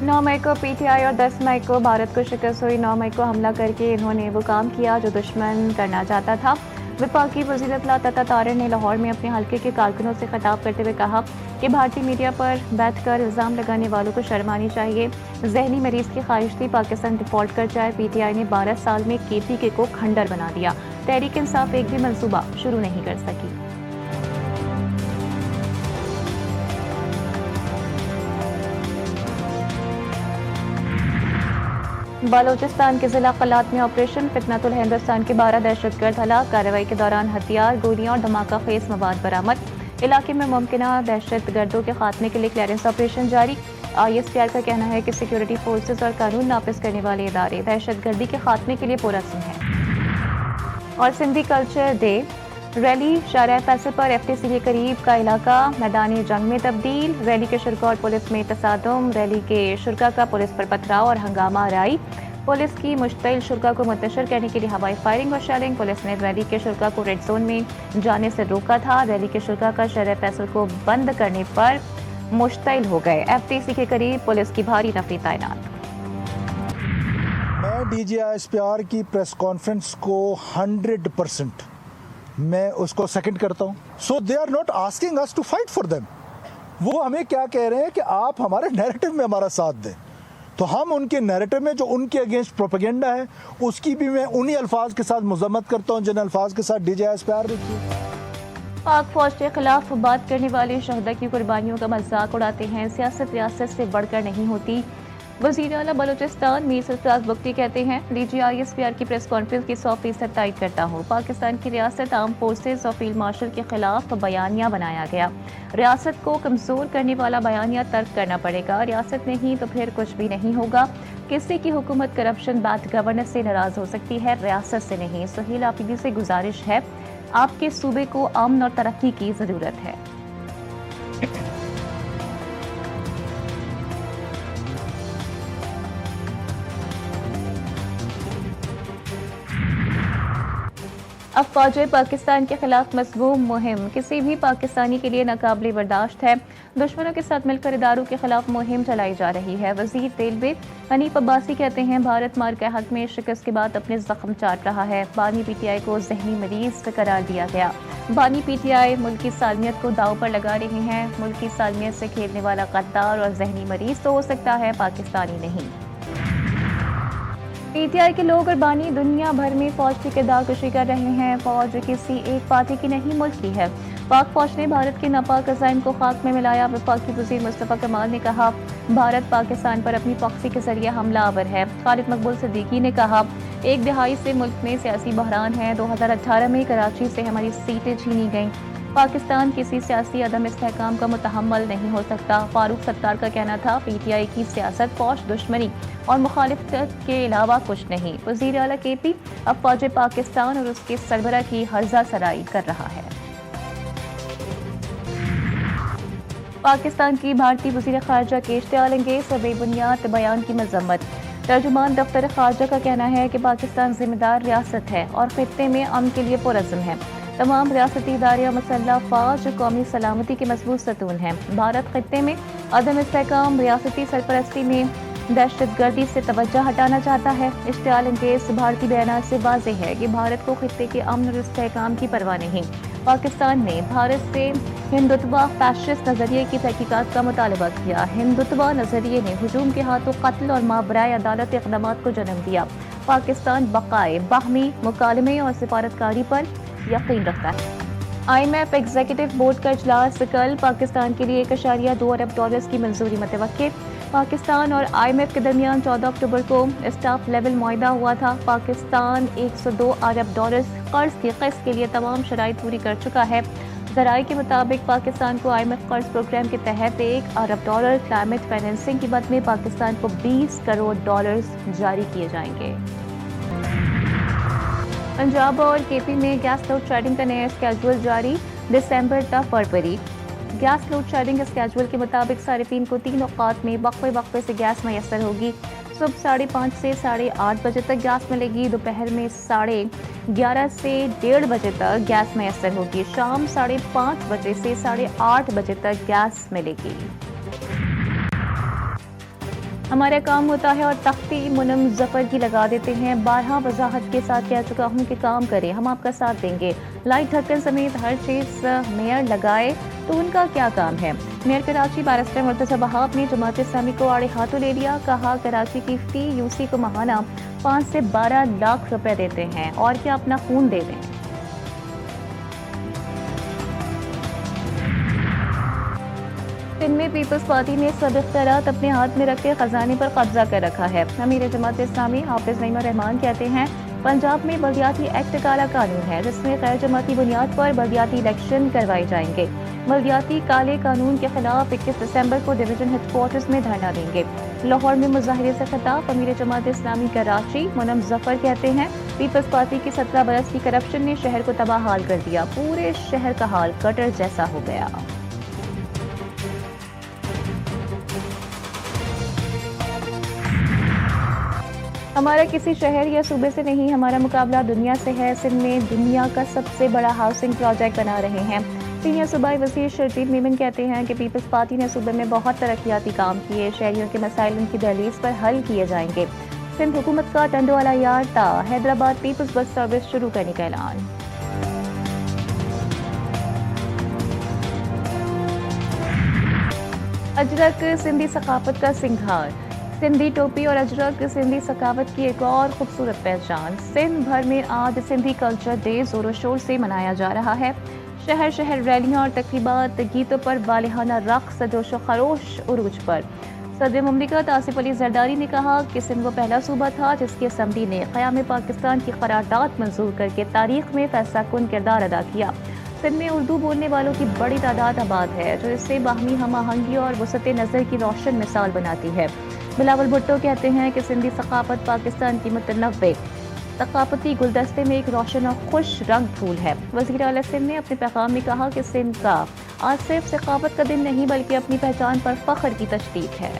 9 मई को पीटीआई और 10 मई को भारत को शिकस्त हुई। 9 मई को हमला करके इन्होंने वो काम किया जो दुश्मन करना चाहता था। वफाकी वज़ीर इत्तला तथा तारिर ने लाहौर में अपने हल्के के कारकुनों से खिताब करते हुए कहा कि भारतीय मीडिया पर बैठकर इल्ज़ाम लगाने वालों को शर्म आनी चाहिए। जहनी मरीज की ख्वाहिश थी पाकिस्तान डिफॉल्ट कर जाए। पीटीआई ने 12 साल में केपीके को खंडर बना दिया। तहरीक इंसाफ एक भी मंसूबा शुरू नहीं कर सकी। बलूचिस्तान के जिला कलात में ऑपरेशन फितनतुल हिंदुस्तान के 12 दहशतगर्द हलाक। कार्रवाई के दौरान हथियार, गोलियां और धमाका खेज मवाद बरामद। इलाके में मुमकिना दहशतगर्दों के खात्मे के लिए क्लियरेंस ऑपरेशन जारी। ISPR का कहना है कि सिक्योरिटी फोर्सेस और कानून नाफिज करने वाले इदारे दहशतगर्दी के खात्मे के लिए पुरअज़्म हैं। और Sindhi culture day rally Shahrah Faisal पर FTC के करीब का इलाका मैदानी जंग में तब्दील। रैली के शुरा और पुलिस में तसादुम। रैली के शुरा का पुलिस पर पथराव और हंगामा राई। पुलिस की मुश्तिल शुरा को मुंतशिर करने के लिए हवाई फायरिंग और शेलिंग। पुलिस ने रैली के शुरा को रेड जोन में जाने से रोका था। रैली के शुरा का शाहराह फैसल को बंद करने पर मुश्तिल हो गए। FTC के करीब पुलिस की भारी नफरी तैनात। मैं DG ISPR की प्रेस कॉन्फ्रेंस को 100% मैं उसको सेकंड करता हूँ। So they are not asking us to fight for them. वो हमें क्या कह रहे हैं कि आप हमारे नैरेटिव में हमारा साथ दें, तो हम उनके नैरेटिव में जो उनके अगेंस्ट प्रोपेगेंडा है उसकी भी मैं उन्हीं अल्फाज के साथ मजम्मत करता हूँ जिन अल्फाज के साथ DG ISPR भी की। पाक फौज के खिलाफ बात करने वाले शहदा की कुर्बानियों का मजाक उड़ाते हैं। सियासत रियासत से बढ़कर नहीं होती। वज़ीर आला बलूचिस्तान मीर सरफराज बुख्ती कहते हैं DG ISPR की प्रेस कॉन्फ्रेंस की 100% तायद करता हूँ। पाकिस्तान की रियासत आर्म फोर्सेस और फील्ड मार्शल के खिलाफ बयानिया बनाया गया। रियासत को कमज़ोर करने वाला बयानिया तर्क करना पड़ेगा। रियासत नहीं तो फिर कुछ भी नहीं होगा। किसी की हुकूमत करप्शन बैड गवर्नेंस से नाराज हो सकती है, रियासत से नहीं। सुहेल आफिदी से गुजारिश है, आपके सूबे को अमन और तरक्की की ज़रूरत है। अफवाज पाकिस्तान के खिलाफ मज़मूम मुहिम किसी भी पाकिस्तानी के लिए नाकाबिल बर्दाश्त है। दुश्मनों के साथ मिलकर इदारों के खिलाफ मुहिम चलाई जा रही है। वज़ीर रेलवे हनीफ अब्बासी कहते हैं भारत मार के हक में शिकस्त के बाद अपने जख्म चाट रहा है। बानी PTI को जहनी मरीज करार दिया गया। बानी PTI मुल्क की सालमियत को दाव पर लगा रहे हैं। मुल्क की सालमियत से खेलने वाला गद्दार और जहनी मरीज तो हो सकता है, पाकिस्तानी नहीं। PTI के लोग और बानी दुनिया भर में फौज की किरदारकशी कर रहे हैं। फौज किसी एक पार्टी की नहीं, मुल्क की है। पाक फौज ने भारत के नापाक अज़ाइम को खाक में मिलाया। वफाकी वज़ीर मुस्तफ़ा कमाल ने कहा भारत पाकिस्तान पर अपनी प्रॉक्सी के जरिए हमला आवर है। खालिद मकबूल सिद्दीकी ने कहा एक दिहाई से मुल्क में सियासी बहरान है। 2018 में कराची से हमारी सीटें छीनी गईं। पाकिस्तान किसी सियासी अदम इस्तेहकाम का मुतहम्मल नहीं हो सकता। फारूक सत्तार का कहना था PTI की सियासत फौज दुश्मनी और मुखालिफत के अलावा कुछ नहीं। वज़ीर आला KP अब फौज पाकिस्तान और उसके सरबरा की हर्जा सराई कर रहा है। पाकिस्तान की भारतीय वज़ीर ख़ारजा के इश्तियाल अंगेज़ और बेबुनियाद बयान की मज़म्मत। तर्जुमान दफ्तर ख़ारजा का कहना है कि पाकिस्तान जिम्मेदार रियासत है और खित्ते में अमन के लिए पुरअज़्म है। तमाम रियासती इदारे और मुसल्लह फ़ौज कौमी सलामती के मजबूत सतून हैं। भारत खित्ते में अदम इस्तेहकाम, रियासती सरपरस्ती में दहशतगर्दी से तवज्जो हटाना चाहता है। इश्तियाल अंगेज़ भारतीय बयान से वाज़ेह है कि भारत को खित्ते के अमन और इस्तेहकाम की परवाह नहीं। पाकिस्तान ने भारत से हिंदुत्वा फैशिस्ट नज़रिए की तहकीकात का मुतालबा किया। हिंदुत्वा नज़रिए ने हुजूम के हाथों कत्ल और माबराए अदालत इक़दामात को जन्म दिया। पाकिस्तान बक़ाए बाहमी मुकालमे और सिफारतकारी पर यकीन रखता है। IMF एग्जीक्यूटिव बोर्ड का इजलास कल। पाकिस्तान के लिए $1.2 अरब की मंजूरी मुतवक्किल। पाकिस्तान और IMF के दरमियान 14 अक्टूबर को स्टाफ लेवल मुआहिदा हुआ था। पाकिस्तान $102 अरब कर्ज की किस्त के लिए तमाम शराइत पूरी कर चुका है। ज़राए के मुताबिक पाकिस्तान को IMF कर्ज प्रोग्राम के तहत $1 अरब क्लाइमेट फाइनेंसिंग की मद में पाकिस्तान को $20 करोड़ जारी किए जाएंगे। पंजाब और KP में गैस लोड शेडिंग का नया स्केड्यूल जारी। दिसंबर तक फरवरी। गैस लोड शेडिंग स्केड्यूल के मुताबिक सारिफीन को 3 औकात में वक्फे से गैस मैसर होगी। सुबह 5:30 से 8:30 बजे तक गैस मिलेगी। दोपहर में 11:30 से 1:30 बजे तक गैस मैसर होगी। शाम 5:30 बजे से 8:30 बजे तक गैस मिलेगी। ہمارا کام ہوتا ہے اور تختی منم ظفر کی لگا دیتے ہیں. بارہا وضاحت کے ساتھ کہہ چکا ہوں کہ کام کریں, ہم آپ کا ساتھ دیں گے. لائٹ ڈھکن سمیت ہر چیز میئر لگائے تو ان کا کیا کام ہے. میئر کراچی بیرسٹر مرتضی وہاب نے جماعت اسلامی کو آڑے ہاتھوں لے لیا. کہا کراچی کی فی یو سی کو ماہانہ 5 سے 12 لاکھ روپے دیتے ہیں اور کیا اپنا خون دے دیں. سندھ میں پیپلز پارٹی نے سب اختیارات اپنے ہاتھ میں رکھ کے خزانے پر قبضہ کر رکھا ہے. امیر جماعت اسلامی حافظ نعیم الرحمان کہتے ہیں پنجاب میں بلدیاتی ایکٹ کالا قانون ہے جس میں غیر جماعتی بنیاد پر بلدیاتی الیکشن کروائے جائیں گے. بلدیاتی کالے قانون کے خلاف 21 دسمبر کو ڈویژن ہیڈ کوارٹرز میں دھرنا دیں گے. لاہور میں مظاہرے سے خطاب امیر جماعت اسلامی کراچی منم ظفر کہتے ہیں پیپلز پارٹی کی 17 برس کی کرپشن نے شہر کو تباہ حال کر دیا. پورے شہر کا حال گٹر جیسا ہو گیا. ہمارا کسی شہر یا صوبے سے نہیں, ہمارا مقابلہ دنیا سے ہے. سندھ میں دنیا کا سب سے بڑا ہاؤسنگ پروجیکٹ بنا رہے ہیں. سینئر صوبائی وزیر شرجیل میمن کہتے ہیں کہ پیپلز پارٹی نے صوبے میں بہت ترقیاتی کام کیے. شہریوں کے مسائل ان کی دہلیز پر حل کیے جائیں گے. سندھ حکومت کا ٹنڈو والا یار تا حیدرآباد پیپلز بس سروس شروع کرنے کا اعلان. اجرک سندھی ثقافت کا سنگھار. سندھی ٹوپی اور اجرک سندھی ثقافت کی ایک اور خوبصورت پہچان. سندھ بھر میں آج سندھی کلچر ڈے زور و شور سے منایا جا رہا ہے. شہر شہر ریلیاں اور تقریبات, گیتوں پر والہانہ رقص, جوش و خروش عروج پر. صدر مملکت آصف علی زرداری نے کہا کہ سندھ وہ پہلا صوبہ تھا جس کی اسمبلی نے قیام پاکستان کی قرارداد منظور کر کے تاریخ میں فیصلہ کن کردار ادا کیا. سندھ میں اردو بولنے والوں کی بڑی تعداد آباد ہے جو اس سے باہمی ہم آہنگی اور وسعت نظر کی روشن مثال بناتی ہے. بلاول بھٹو کہتے ہیں کہ سندھی ثقافت پاکستان کی متنوع ثقافتی گلدستے میں ایک روشن اور خوش رنگ پھول ہے. وزیر اعلیٰ سندھ نے اپنے پیغام میں کہا کہ سندھ کا آج صرف ثقافت کا دن نہیں بلکہ اپنی پہچان پر فخر کی تجدید ہے.